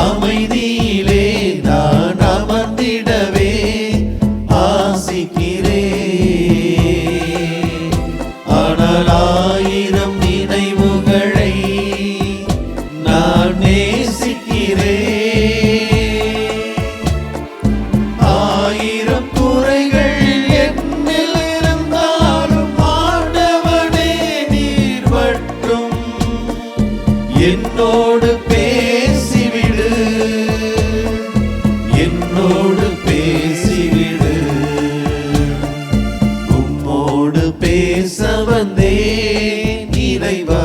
அமைதியிலே நான் அமர்ந்திடவே ஆசிக்கிறேன். ஆனால் 1000 நினைவுகளை நான் நேசிக்கிறேன். 1000 குறைகள் என்னில் இருந்தாலும் ஆண்டவனே நீர் மட்டும் என்னோடு பேசிவிடு, என்னோடு பேசிவிடு. உம்மோடு பேச வந்தேன் இறைவா.